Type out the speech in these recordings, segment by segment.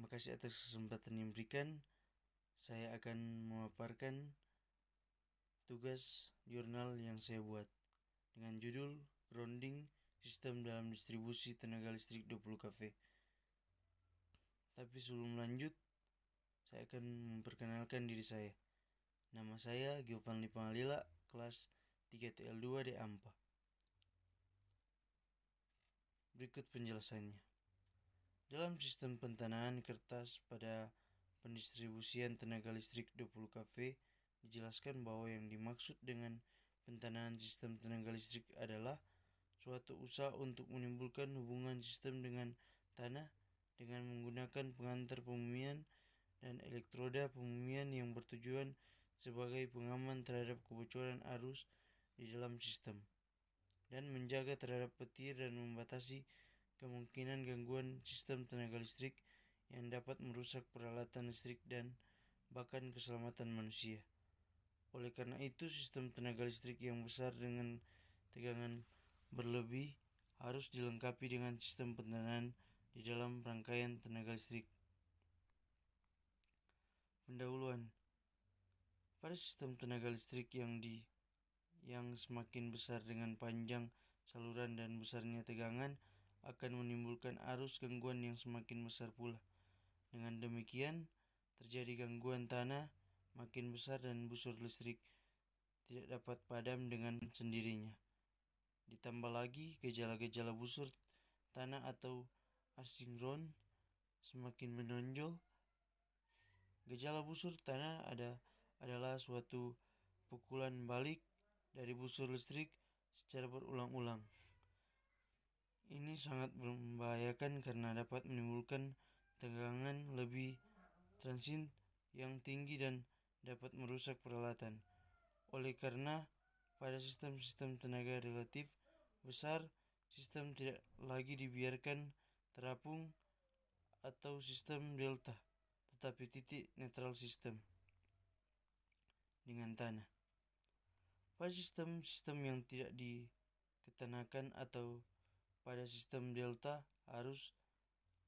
Terima kasih atas kesempatan yang diberikan. Saya akan memaparkan tugas jurnal yang saya buat dengan judul Grounding Sistem dalam Distribusi Tenaga Listrik 20 kV. Tapi sebelum lanjut, saya akan memperkenalkan diri saya. Nama saya Giovanni Pangalila, kelas 3TL2 D AMPA. Berikut penjelasannya. Dalam sistem pentanahan kertas pada pendistribusian tenaga listrik 20 kV, dijelaskan bahwa yang dimaksud dengan pentanahan sistem tenaga listrik adalah suatu usaha untuk menimbulkan hubungan sistem dengan tanah dengan menggunakan pengantar pemurnian dan elektroda pemurnian yang bertujuan sebagai pengaman terhadap kebocoran arus di dalam sistem dan menjaga terhadap petir dan membatasi kemungkinan gangguan sistem tenaga listrik yang dapat merusak peralatan listrik dan bahkan keselamatan manusia. Oleh karena itu, sistem tenaga listrik yang besar dengan tegangan berlebih harus dilengkapi dengan sistem pentanahan di dalam rangkaian tenaga listrik. Pendahuluan. Pada sistem tenaga listrik yang semakin besar dengan panjang saluran dan besarnya tegangan akan menimbulkan arus gangguan yang semakin besar pula. Dengan demikian, terjadi gangguan tanah makin besar dan busur listrik tidak dapat padam dengan sendirinya. Ditambah lagi gejala-gejala busur tanah atau asinkron semakin menonjol. Gejala busur tanah adalah suatu pukulan balik dari busur listrik secara berulang-ulang. Ini sangat membahayakan karena dapat menimbulkan tegangan lebih transient yang tinggi dan dapat merusak peralatan. Oleh karena pada sistem-sistem tenaga relatif besar, sistem tidak lagi dibiarkan terapung atau sistem delta, tetapi titik netral sistem dengan tanah. Pada sistem-sistem yang tidak diketanakan atau pada sistem delta,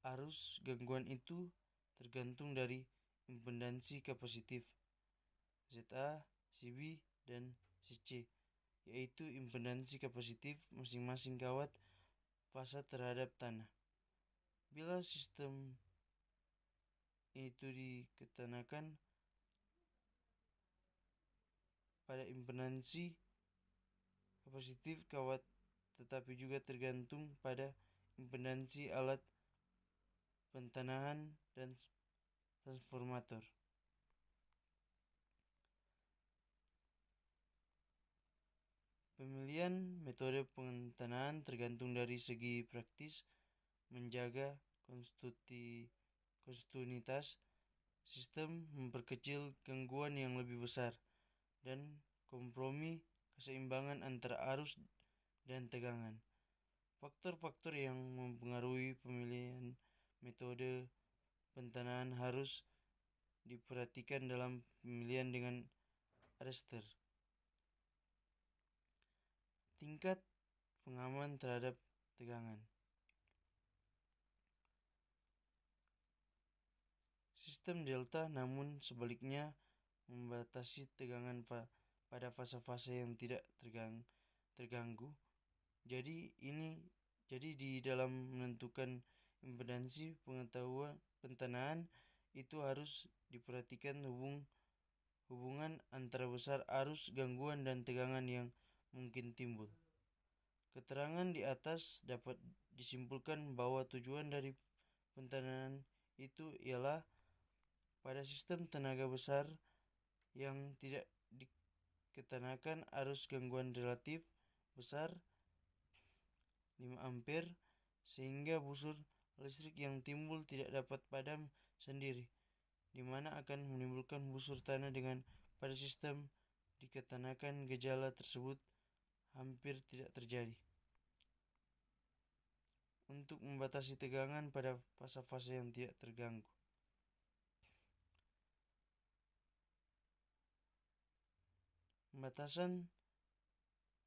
arus gangguan itu tergantung dari impedansi kapasitif ZA, CB, dan CC, yaitu impedansi kapasitif masing-masing kawat fasa terhadap tanah. Bila sistem itu diketanakan pada impedansi kapasitif kawat, tetapi juga tergantung pada impedansi alat pentanahan dan transformator. Pemilihan metode pentanahan tergantung dari segi praktis menjaga kontinuitas sistem, memperkecil gangguan yang lebih besar, dan kompromi keseimbangan antara arus dan tegangan. Faktor-faktor yang mempengaruhi pemilihan metode pentanahan harus diperhatikan dalam pemilihan dengan arrester. Tingkat pengaman terhadap tegangan. Sistem delta namun sebaliknya membatasi tegangan pada fase-fase yang tidak terganggu. Jadi di dalam menentukan impedansi pengetahuan pentanahan itu harus diperhatikan hubungan antara besar arus gangguan dan tegangan yang mungkin timbul. Keterangan di atas dapat disimpulkan bahwa tujuan dari pentanahan itu ialah pada sistem tenaga besar yang tidak diketanakan arus gangguan relatif besar 5 ampere sehingga busur listrik yang timbul tidak dapat padam sendiri, di mana akan menimbulkan busur tanah dengan pada sistem diketanakan gejala tersebut hampir tidak terjadi. Untuk membatasi tegangan pada fase-fase yang tidak terganggu. Pembatasan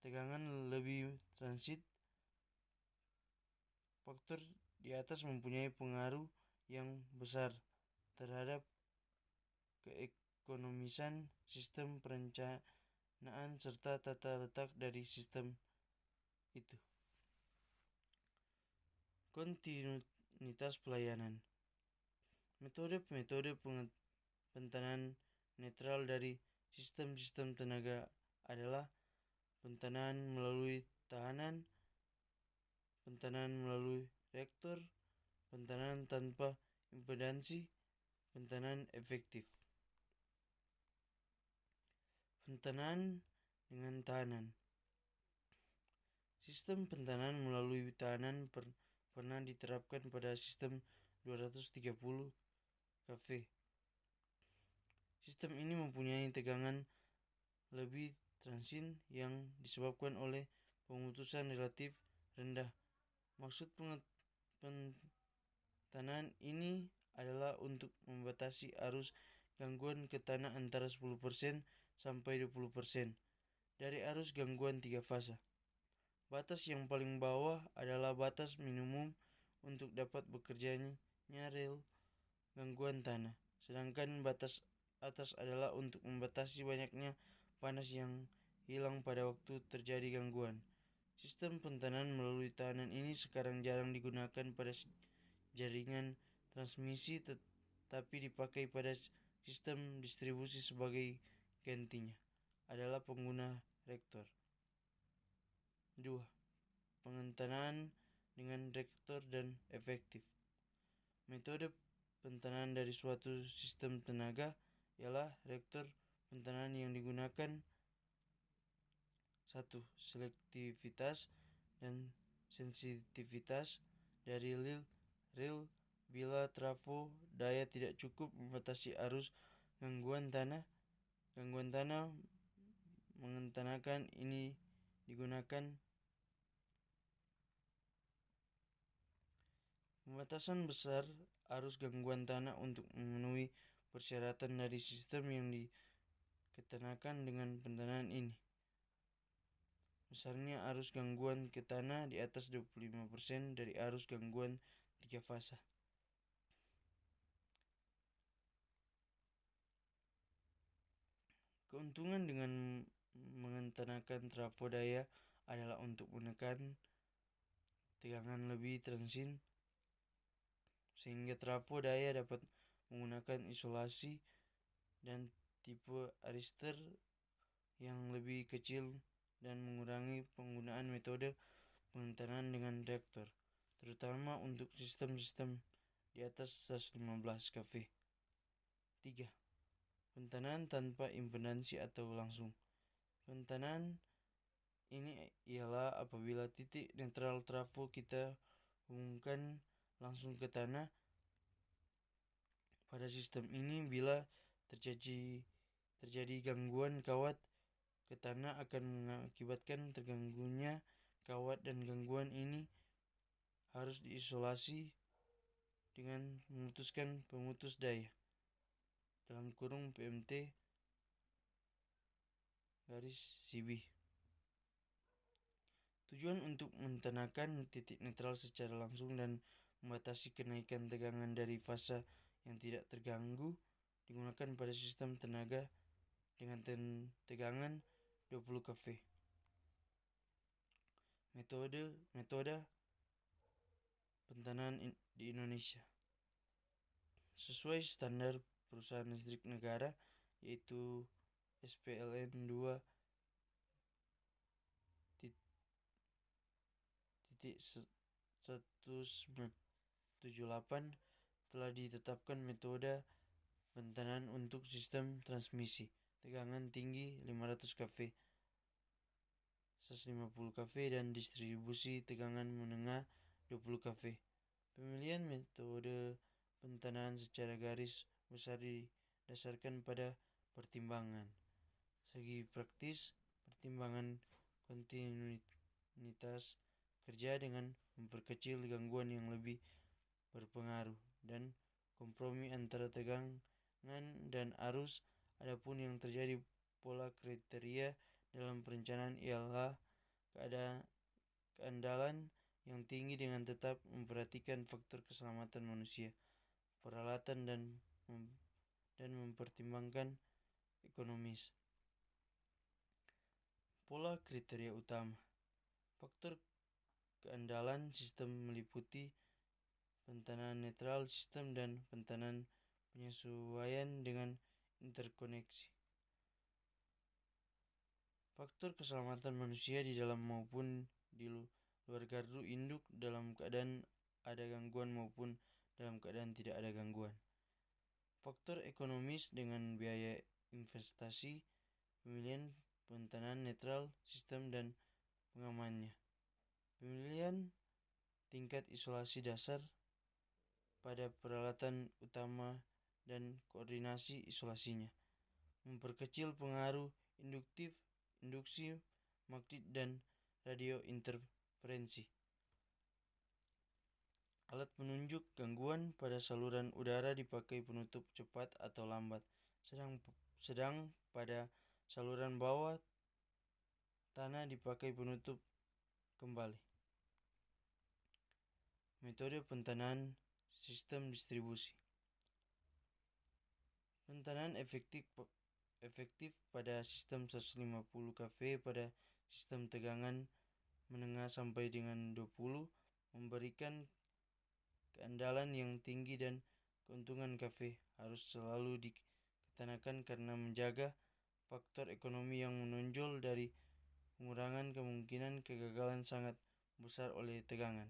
tegangan lebih transit. Faktor di atas mempunyai pengaruh yang besar terhadap keekonomisan sistem perencanaan serta tata letak dari sistem itu. Kontinuitas pelayanan. Metode-metode pentanaan netral dari sistem-sistem tenaga adalah pentanaan melalui tahanan, pentanaan melalui reaktor, pentanaan tanpa impedansi, pentanaan efektif. Pentanaan dengan tahanan. Sistem pentanaan melalui tahanan pernah diterapkan pada sistem 230 kV. Sistem ini mempunyai tegangan lebih transient yang disebabkan oleh pemutusan relatif rendah. Maksud pentanaan ini adalah untuk membatasi arus gangguan ke tanah antara 10% sampai 20% dari arus gangguan 3 fasa. Batas yang paling bawah adalah batas minimum untuk dapat bekerjanya rel gangguan tanah, sedangkan batas atas adalah untuk membatasi banyaknya panas yang hilang pada waktu terjadi gangguan. Sistem pentanaan melalui tahanan ini sekarang jarang digunakan pada jaringan transmisi, tetapi dipakai pada sistem distribusi. Sebagai gantinya adalah pengguna reaktor. 2. Pentanaan dengan reaktor dan efektif. Metode pentanaan dari suatu sistem tenaga ialah reaktor. Pentanaan yang digunakan 1. Selektivitas dan sensitivitas dari rel bila trafo daya tidak cukup membatasi arus gangguan tanah mengentanakan ini digunakan. Pembatasan besar arus gangguan tanah untuk memenuhi persyaratan dari sistem yang diketenakan dengan pentanaan ini. Besarnya arus gangguan ke tanah di atas 25% dari arus gangguan 3 fasa. Keuntungan dengan mengentanakan trafo daya adalah untuk menekan tegangan lebih transient, sehingga trafo daya dapat menggunakan isolasi dan tipe arister yang lebih kecil dan mengurangi penggunaan metode pengentanaan dengan reaktor, terutama untuk sistem-sistem di atas 115 kV. 3. Pentanaan tanpa impedansi atau langsung. Pentanaan ini ialah apabila titik netral trafo kita hubungkan langsung ke tanah. Pada sistem ini, bila terjadi gangguan kawat ke tanah akan mengakibatkan terganggunya kawat, dan gangguan ini harus diisolasi dengan memutuskan pemutus daya (PMT (CB). Tujuan untuk mentanakan titik netral secara langsung dan membatasi kenaikan tegangan dari fasa yang tidak terganggu digunakan pada sistem tenaga dengan tegangan 20 kV. Metode pentanaan di Indonesia sesuai standar perusahaan listrik negara, yaitu SPLN 2.178 telah ditetapkan metode pentanaan untuk sistem transmisi tegangan tinggi 500 kV, 150 kV dan distribusi tegangan menengah 20 kV. Pemilihan metode pentanaan secara garis besar didasarkan pada pertimbangan segi praktis, pertimbangan kontinuitas kerja dengan memperkecil gangguan yang lebih berpengaruh, dan kompromi antara tegangan dan arus. Adapun yang terjadi pola kriteria dalam perencanaan ialah keandalan yang tinggi dengan tetap memperhatikan faktor keselamatan manusia. peralatan dan mempertimbangkan ekonomis. Pola kriteria utama. Faktor keandalan sistem meliputi pentanaan netral sistem dan pentanaan penyesuaian dengan interkoneksi. Faktor keselamatan manusia di dalam maupun di luar gardu induk dalam keadaan ada gangguan maupun dalam keadaan tidak ada gangguan. Faktor ekonomis dengan biaya investasi, pemilihan pentanaan netral sistem dan pengamannya. Pemilihan tingkat isolasi dasar pada peralatan utama dan koordinasi isolasinya. Memperkecil pengaruh induksi, magnet dan radio interferensi. Alat penunjuk gangguan pada saluran udara dipakai penutup cepat atau lambat, sedang pada saluran bawah tanah dipakai penutup kembali. Metode pentanaan sistem distribusi. Pentanaan efektif pada sistem 150 kV pada sistem tegangan menengah sampai dengan 20 memberikan keandalan yang tinggi dan keuntungan kV harus selalu dikenakan karena menjaga faktor ekonomi yang menonjol dari pengurangan kemungkinan kegagalan sangat besar oleh tegangan.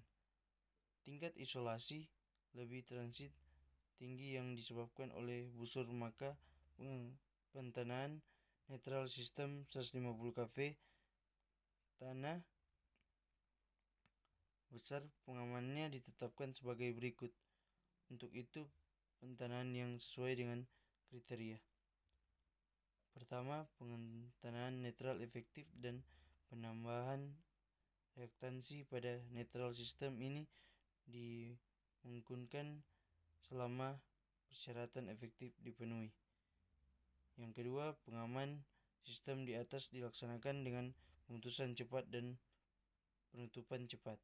Tingkat isolasi lebih transit tinggi yang disebabkan oleh busur, maka pentanaan netral sistem 150 kV tanah besar pengamannya ditetapkan sebagai berikut. Untuk itu pentanaan yang sesuai dengan kriteria. Pertama, pentanaan netral efektif dan penambahan reaktansi pada netral sistem ini dimungkinkan selama persyaratan efektif dipenuhi. Yang kedua, pengaman sistem di atas dilaksanakan dengan pemutusan cepat dan penutupan cepat.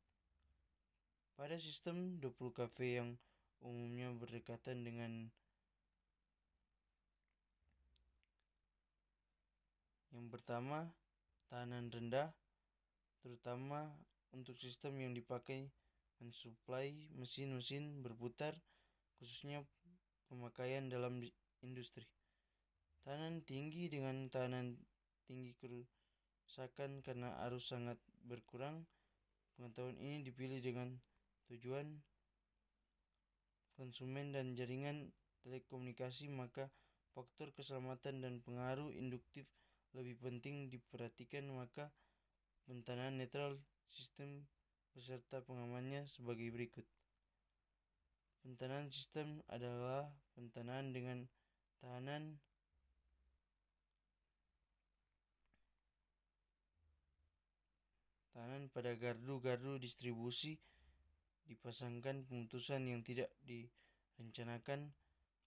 Pada sistem 20 kV yang umumnya berdekatan dengan yang pertama, tahanan rendah, terutama untuk sistem yang dipakai mensuplai mesin-mesin berputar, khususnya pemakaian dalam industri. Tahanan tinggi dengan tahanan tinggi kerusakan karena arus sangat berkurang. Pengetahuan ini dipilih dengan tujuan konsumen dan jaringan telekomunikasi, maka faktor keselamatan dan pengaruh induktif lebih penting diperhatikan, maka pentanaan netral sistem beserta pengamannya sebagai berikut. Pentanaan sistem adalah pentanaan dengan tahanan pada gardu-gardu distribusi dipasangkan pemutusan yang tidak direncanakan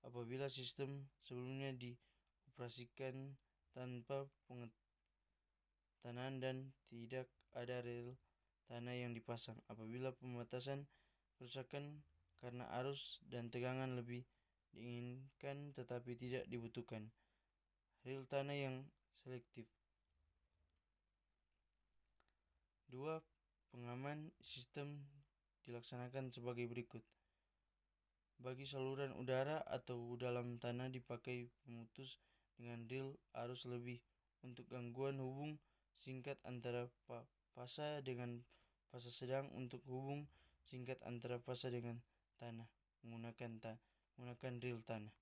apabila sistem sebelumnya dioperasikan tanpa pentanaan dan tidak ada rel tanah yang dipasang. Apabila pembatasan kerusakan karena arus dan tegangan lebih diinginkan tetapi tidak dibutuhkan, rel tanah yang selektif. 2. Pengaman sistem dilaksanakan sebagai berikut. Bagi saluran udara atau dalam tanah dipakai pemutus dengan rel arus lebih. Untuk gangguan hubung singkat antara fasa dengan fasa sedang, untuk hubung singkat antara fasa dengan tanah menggunakan rel tanah.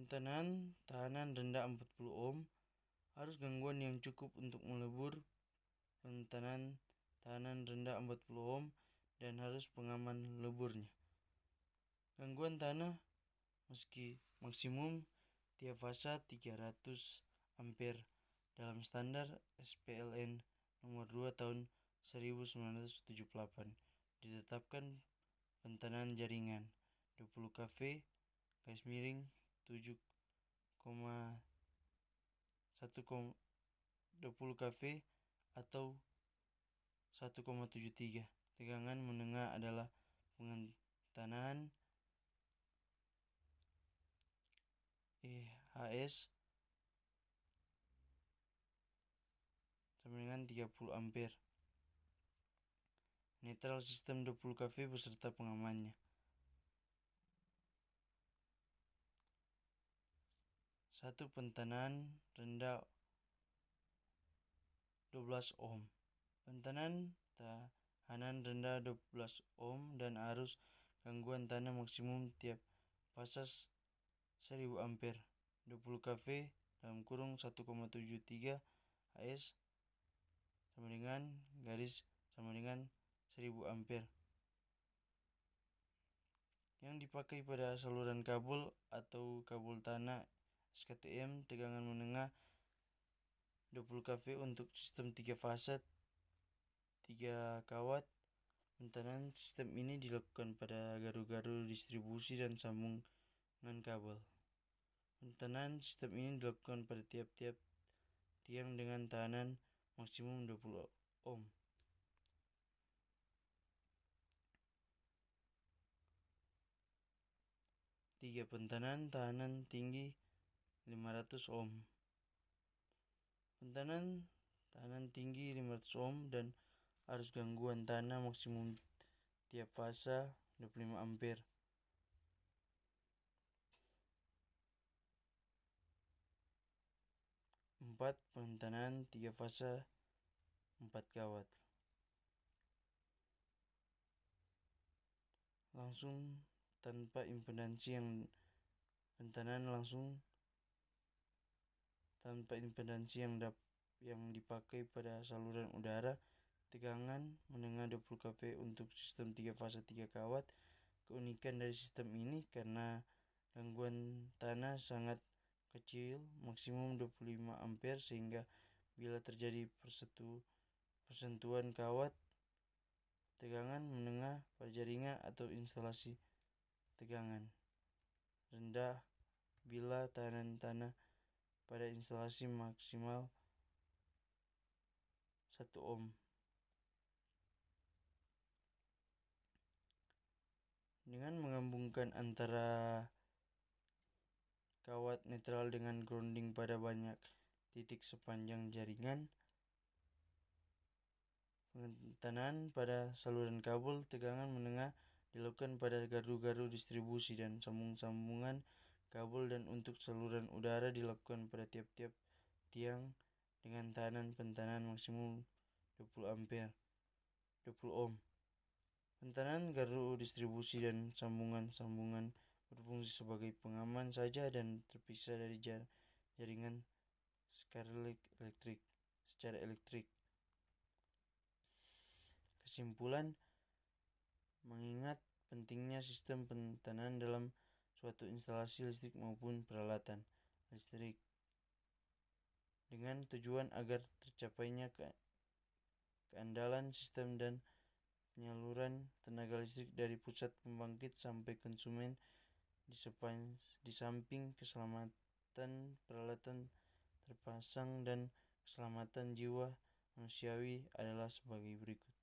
Pentanaan tahanan rendah 40 ohm, harus gangguan yang cukup untuk melebur. Pentanaan tahanan rendah 40 ohm dan harus pengaman leburnya. Gangguan tanah meski maksimum tiap fasa 300 ampere dalam standar SPLN nomor 2 tahun 1978 ditetapkan. Pentanaan jaringan 20 kV garis miring 7,120 kV atau 1,73. Tegangan menengah adalah pengentanan EHS sama dengan 30 ampere. Netral sistem 20 kV beserta pengamannya. 1. Pentanan rendah 12 ohm. Pentanan tahanan rendah 12 ohm dan arus gangguan tanah maksimum tiap fase 1000 ampere. 20 kV dalam kurung 1,73 HS sama dengan garis sama dengan 1000 ampere. Yang dipakai pada saluran kabel atau kabel tanah SKTM, tegangan menengah 20 kV untuk sistem 3 fase 3 kawat. Pentanan sistem ini dilakukan pada garu-garu distribusi dan sambungan kabel. Pentanan sistem ini dilakukan pada tiap-tiap tiang dengan tahanan maksimum 20 ohm. 3. Pentanan tahanan tinggi 500 ohm. Pentanan tahanan tinggi 500 ohm dan arus gangguan tanah maksimum tiap fase 25 ampere. 4. Pentanan 3 fase 4 kawat. Langsung tanpa impedansi yang dipakai pada saluran udara. Tegangan menengah 20 kV untuk sistem 3 fase 3 kawat. Keunikan dari sistem ini karena gangguan tanah sangat kecil, maksimum 25 ampere, sehingga bila terjadi persentuhan kawat tegangan menengah pada jaringan atau instalasi tegangan rendah bila tahanan tanah pada instalasi maksimal 1 ohm. Dengan menggabungkan antara kawat netral dengan grounding pada banyak titik sepanjang jaringan, pengentanan pada saluran kabel, tegangan menengah dilakukan pada garu-garu distribusi dan sambungan kabel, dan untuk saluran udara dilakukan pada tiap-tiap tiang dengan tahanan pentanan maksimum 20 ohm. Pentanan garu distribusi dan sambungan berfungsi sebagai pengaman saja dan terpisah dari jaringan secara elektrik. Kesimpulan, mengingat pentingnya sistem pentanan dalam suatu instalasi listrik maupun peralatan listrik dengan tujuan agar tercapainya keandalan sistem dan penyaluran tenaga listrik dari pusat pembangkit sampai konsumen, di samping keselamatan peralatan terpasang dan keselamatan jiwa manusiawi adalah sebagai berikut.